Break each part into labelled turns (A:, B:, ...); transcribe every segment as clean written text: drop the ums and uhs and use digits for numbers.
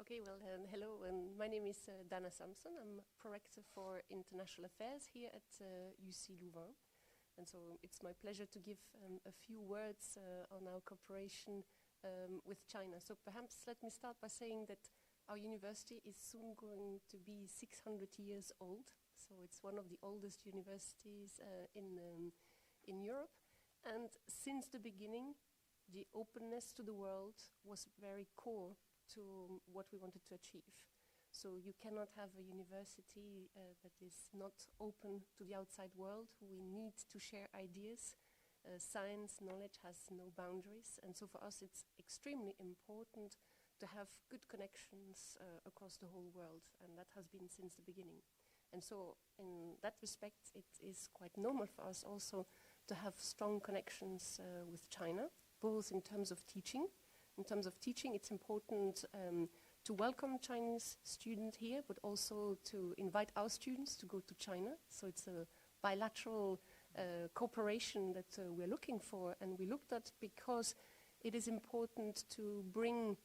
A: Okay, well, hello, and my name is Dana Samson. I'm Prorector for International Affairs here at UC Louvain. And so it's my pleasure to give a few words on our cooperation with China. So perhaps let me start by saying that our university is soon going to be 600 years old. So it's one of the oldest universities in Europe. And since the beginning, the openness to the world was very core to what we wanted to achieve. So you cannot have a university that is not open to the outside world. We need to share ideas. Science, knowledge has no boundaries. And so for us, it's extremely important to have good connections across the whole world. And that has been since the beginning. And so in that respect, it is quite normal for us also to have strong connections with China, both in terms of teaching. In terms of teaching, it's important to welcome Chinese students here, but also to invite our students to go to China. So it's a bilateral cooperation that we're looking for, and we looked at because it is important to bring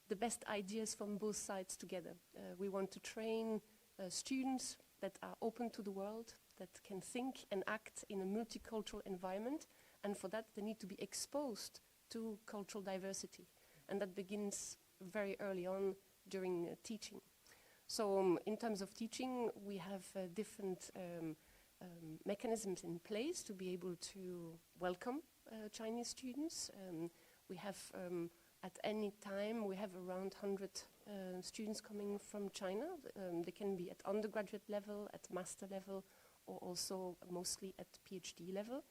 A: the best ideas from both sides together. We want to train students that are open to the world, that can think and act in a multicultural environment, and for that they need to be exposed to cultural diversity. And that begins very early on during teaching. So in terms of teaching, we have different mechanisms in place to be able to welcome Chinese students. We have, at any time, we have around 100 students coming from China. They can be at undergraduate level, at master level, or also mostly at PhD level.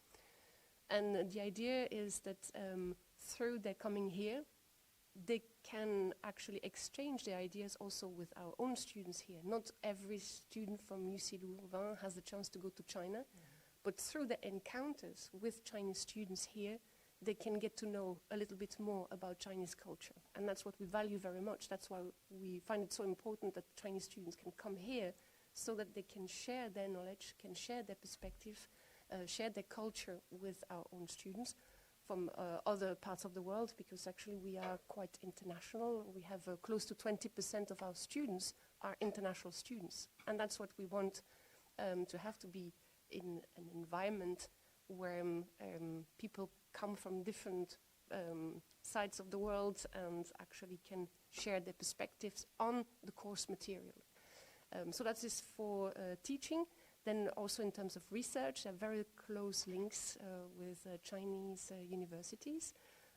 A: And the idea is that through their coming here, they can actually exchange their ideas also with our own students here. Not every student from UC Louvain has the chance to go to China, but through the encounters with Chinese students here, they can get to know a little bit more about Chinese culture. And that's what we value very much. That's why we find it so important that Chinese students can come here so that they can share their knowledge, can share their perspective, share their culture with our own students from other parts of the world, because actually we are quite international. We have close to 20% of our students are international students. And that's what we want to have, to be in an environment where people come from different sides of the world and actually can share their perspectives on the course material. So that is for teaching. Then also in terms of research, there are very close links with Chinese universities.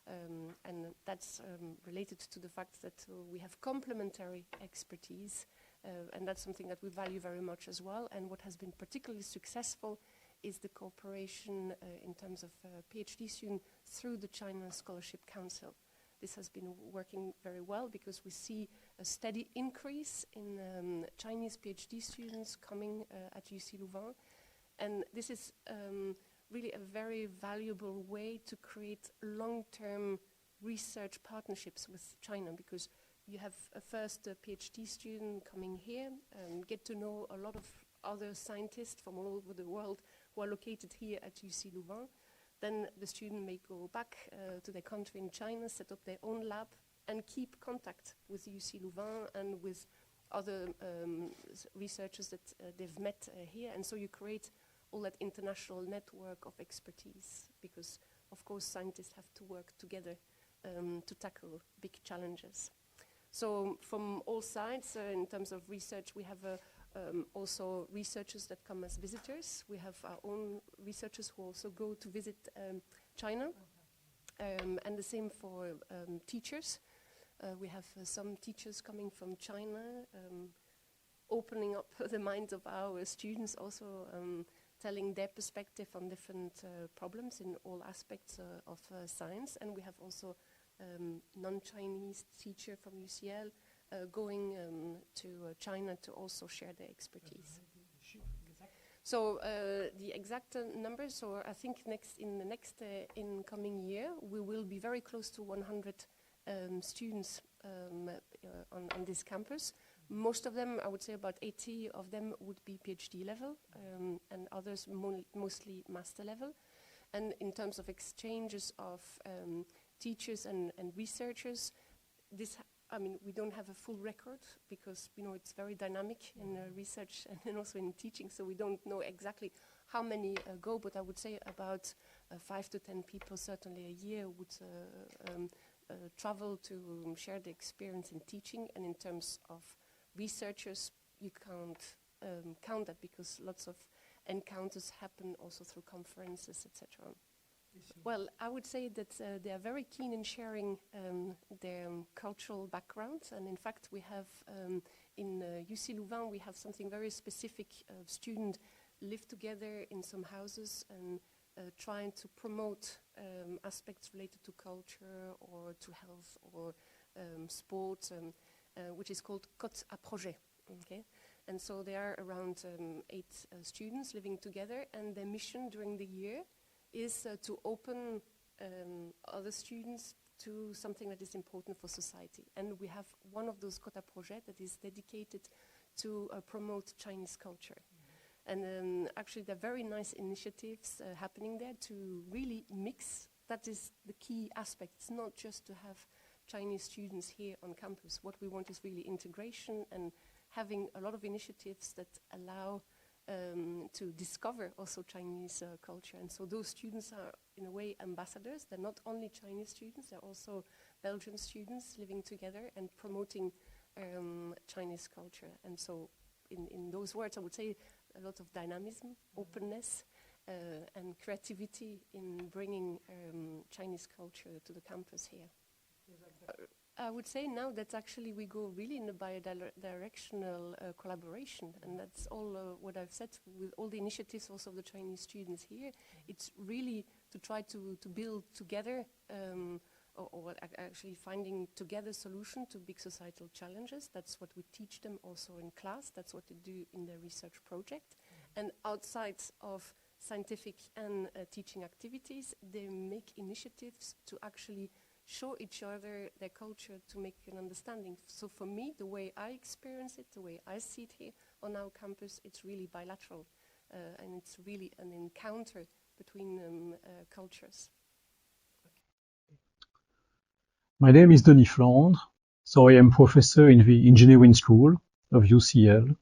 A: And that's related to the fact that we have complementary expertise. And that's something that we value very much as well. And what has been particularly successful is the cooperation in terms of PhD students through the China Scholarship Council. This has been working very well because we see a steady increase in Chinese PhD students coming at UC Louvain. And this is really a very valuable way to create long-term research partnerships with China, because you have a first PhD student coming here and get to know a lot of other scientists from all over the world who are located here at UC Louvain. Then the student may go back to their country in China, set up their own lab, and keep contact with UC Louvain and with other researchers that they've met here. And so you create all that international network of expertise, because, of course, scientists have to work together to tackle big challenges. So from all sides, in terms of research, we have also researchers that come as visitors. We have our own researchers who also go to visit China. And the same for teachers. We have some teachers coming from China, opening up the minds of our students, also telling their perspective on different problems in all aspects of science. And we have also non-Chinese teacher from UCL going to China to also share their expertise. So the exact numbers, so I think in the next incoming year, we will be very close to 100 students on this campus. Most of them, I would say about 80 of them would be PhD level, and others mostly master level. And in terms of exchanges of teachers and researchers, this I mean, we don't have a full record because, you know, it's very dynamic in research and also in teaching, so we don't know exactly how many go, but I would say about 5 to 10 people certainly a year would travel to share the experience in teaching. And in terms of researchers, you can't count that because lots of encounters happen also through conferences, etc. Well, I would say that they are very keen in sharing their cultural backgrounds, and in fact we have in UC Louvain we have something very specific. Students live together in some houses and trying to promote aspects related to culture or to health or sports, which is called Côte à Projet. Okay? And so there are around 8 students living together, and their mission during the year is to open other students to something that is important for society. And we have one of those Côte à Projet that is dedicated to promote Chinese culture. And actually there are very nice initiatives happening there to really mix. That is the key aspect. It's not just to have Chinese students here on campus. What we want is really integration and having a lot of initiatives that allow to discover also Chinese culture. And so those students are, in a way, ambassadors. They're not only Chinese students, they're also Belgian students living together and promoting Chinese culture. And so in those words, I would say a lot of dynamism, openness, and creativity in bringing Chinese culture to the campus here. I would say now that actually we go really in a bi-directional collaboration, and that's all what I've said with all the initiatives also of the Chinese students here. It's really to try to build together or actually finding together solution to big societal challenges. That's what we teach them also in class. That's what they do in their research project. And outside of scientific and teaching activities, they make initiatives to actually show each other their culture to make an understanding. So for me, the way I experience it, the way I see it here on our campus, it's really bilateral. And it's really an encounter between cultures.
B: My name is Denis Flandre. So I am professor in the engineering school of UCL,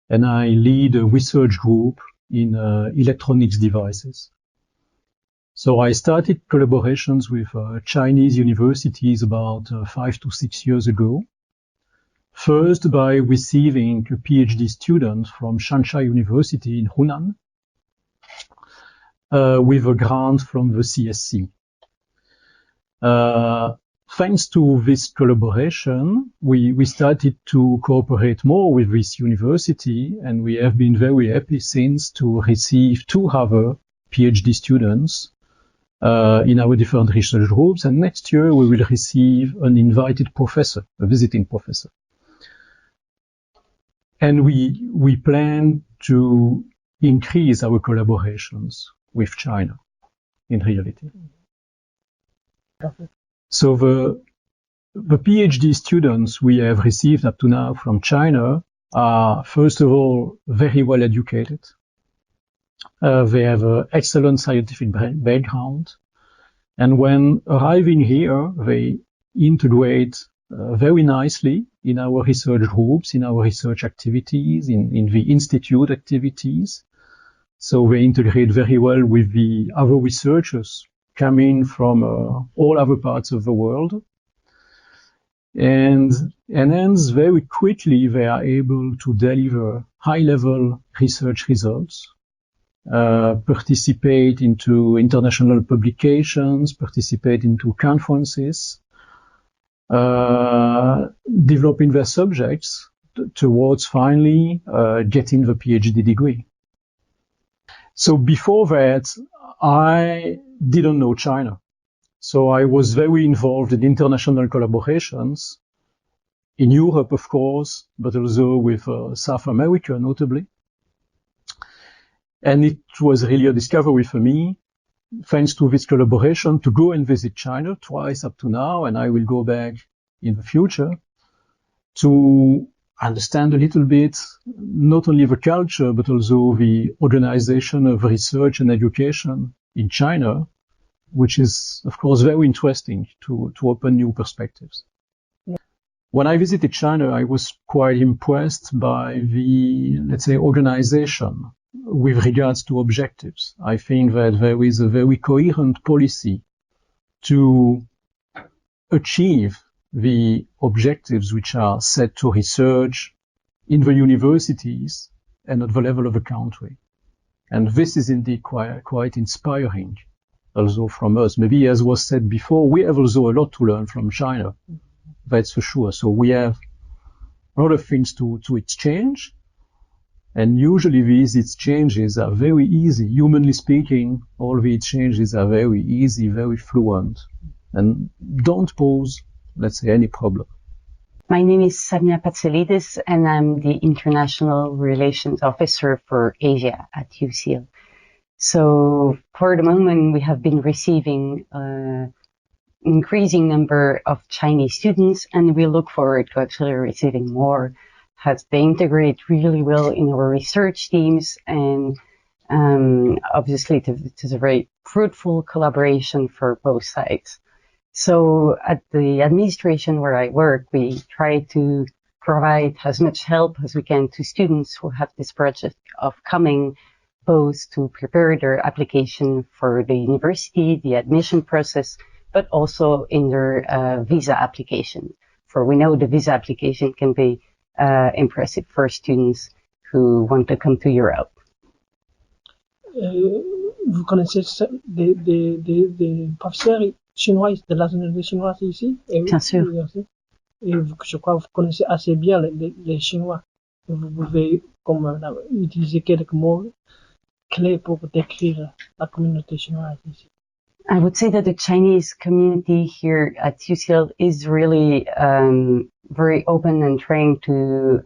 B: and I lead a research group in electronics devices. So I started collaborations with Chinese universities about 5 to 6 years ago. First by receiving a PhD student from Shansha University in Hunan with a grant from the CSC. Thanks to this collaboration, we started to cooperate more with this university, and we have been very happy since to receive 2 other PhD students in our different research groups, and next year we will receive an invited professor, a visiting professor. And we plan to increase our collaborations with China in reality. So the PhD students we have received up to now from China are, first of all, very well educated. They have an excellent scientific background. And when arriving here, they integrate very nicely in our research groups, in our research activities, in the institute activities. So they integrate very well with the other researchers coming from all other parts of the world. And hence, very quickly, they are able to deliver high-level research results, participate into international publications, participate into conferences, developing their subjects towards finally getting the PhD degree. So before that, I didn't know China. So I was very involved in international collaborations in Europe, of course, but also with South America, notably. And it was really a discovery for me, thanks to this collaboration, to go and visit China twice up to now, and I will go back in the future to understand a little bit, not only the culture, but also the organization of research and education in China, which is, of course, very interesting to open new perspectives. when I visited China, I was quite impressed by the, let's say, organization with regards to objectives. I think that there is a very coherent policy to achieve the objectives which are set to research in the universities and at the level of the country. And this is indeed quite inspiring also from us. Maybe as was said before, we have also a lot to learn from China. That's for sure. So we have a lot of things to exchange. And usually these exchanges are very easy. Humanly speaking, all the exchanges are very easy, very fluent, and don't pose, let's say, any problem.
C: My name is Samia Patsalidis, and I'm the International Relations Officer for Asia at UCL. So for the moment, we have been receiving an increasing number of Chinese students, and we look forward to actually receiving more, as they integrate really well in our research teams, and obviously it is a very fruitful collaboration for both sides. So at the administration where I work, we try to provide as much help as we can to students who have this project of coming both to prepare their application for the university, the admission process, but also in their visa application. For we know the visa application can be impressive for students who want to come to Europe.
D: Vous connaissez des professeurs chinois de la nationalité chinoise ici?
C: Bien sûr.
D: Et je crois que vous connaissez assez bien les Chinois. Vous pouvez utiliser quelques mots clés pour décrire la communauté chinoise ici.
C: I would say that the Chinese community here at UCL is really very open and trying to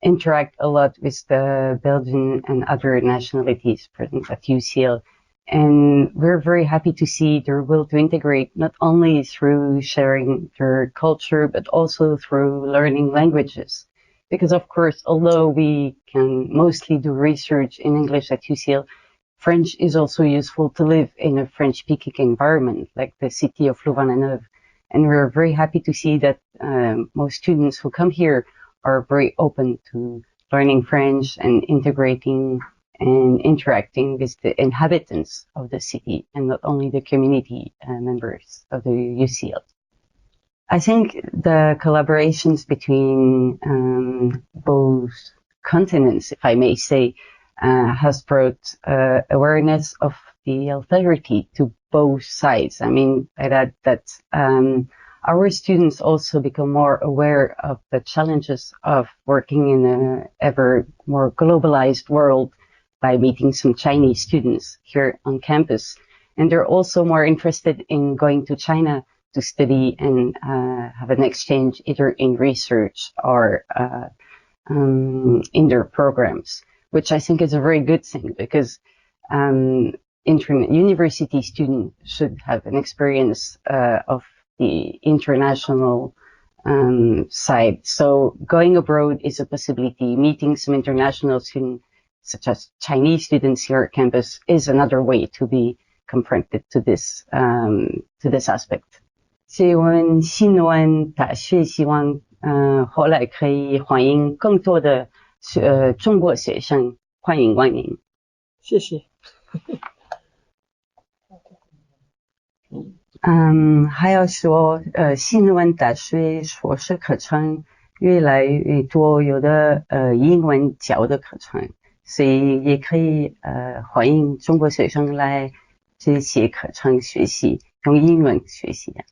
C: interact a lot with the Belgian and other nationalities present at UCL. And we're very happy to see their will to integrate, not only through sharing their culture, but also through learning languages. Because of course, although we can mostly do research in English at UCL, French is also useful to live in a French-speaking environment, like the city of Louvain-la-Neuve. And we're very happy to see that most students who come here are very open to learning French and integrating and interacting with the inhabitants of the city and not only the community members of the UCL. I think the collaborations between both continents, if I may say, has brought awareness of the authority to both sides. I mean, by that our students also become more aware of the challenges of working in an ever more globalized world by meeting some Chinese students here on campus. And they're also more interested in going to China to study and have an exchange either in research or in their programs, which I think is a very good thing because university students should have an experience of the international side. So going abroad is a possibility. Meeting some international students, such as Chinese students here at campus, is another way to be confronted to this aspect. 所以我们新鲁汶大学希望后来可以欢迎更多的中国学生，欢迎光临。
D: 谢谢。
C: 还要说新鲁汶大学硕士课程越来越多，有的英文教的课程，所以也可以欢迎中国学生来这些课程学习，用英文学习的。